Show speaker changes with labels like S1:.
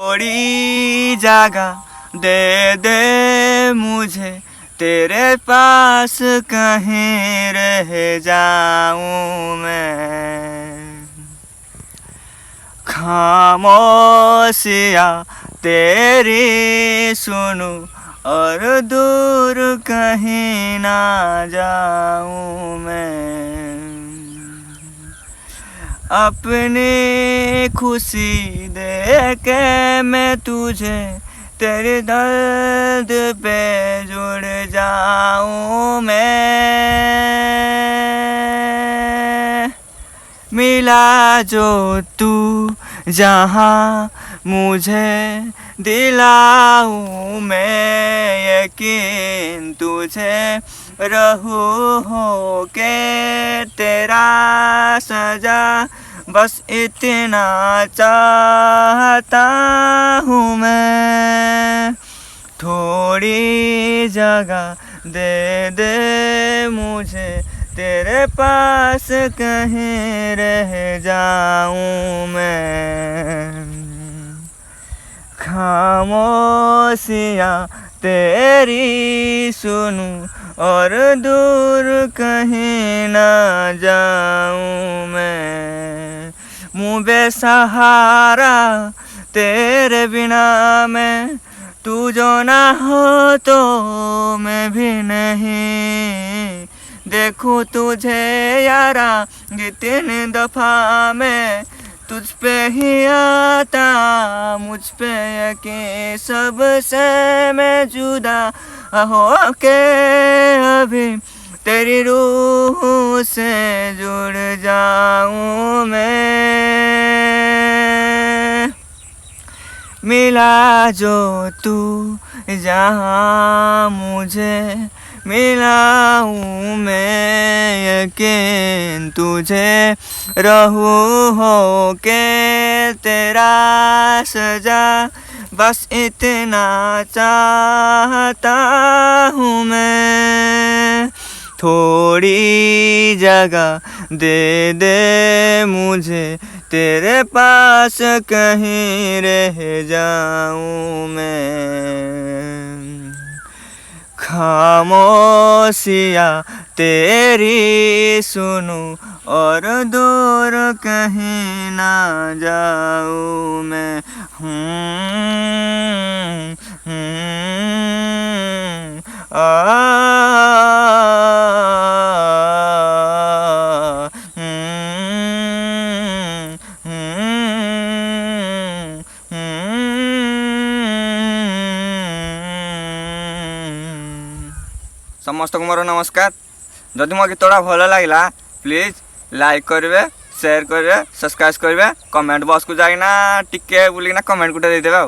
S1: थोड़ी जगह दे दे मुझे, तेरे पास कहीं रह जाऊं मैं। खामोशियाँ तेरी सुनूं और दूर कहीं ना जाऊं मैं। अपनी खुशी दे के मैं तुझे तेरे दर्द पे जुड़ जाऊं मैं। मिला जो तू जहाँ मुझे दिलाऊं मैं यकीन तुझे, रहूं हो के तेरा सजा, बस इतना चाहता हूँ मैं। थोड़ी जगह दे दे मुझे, तेरे पास कहीं रह जाऊं मैं। खामोशियाँ तेरी सुनूं और दूर कहीं ना जाऊं मैं। मुँह बेसहारा तेरे बिना मैं, तू जो ना हो तो मैं भी नहीं। देखूं तुझे यारा कितनी दफा मैं, तुझ पे ही आता मुझ पे यकीन, सबसे मैं जुदा हो के अभी तेरी रूह से जुड़ जाऊं मैं। मिला जो तू जहाँ मुझे मिलाऊं मैं यकीन तुझे, रहूं हो के तेरा सजा, बस इतना चाहता हूँ मैं। थोड़ी जगह दे दे मुझे, तेरे पास कहीं रह जाऊं मैं। खामोशियाँ तेरी सुनूं और दूर कहीं ना जाऊं मैं। समस्त को मोर नमस्कार। जदि मो गीतटा भल लगे प्लीज लाइक करेंगे, शेयर करेंगे, सब्सक्राइब करेंगे, कमेंट बॉक्स को जाइना टिके बुलिकिना कमेंट गुटे देदेवे।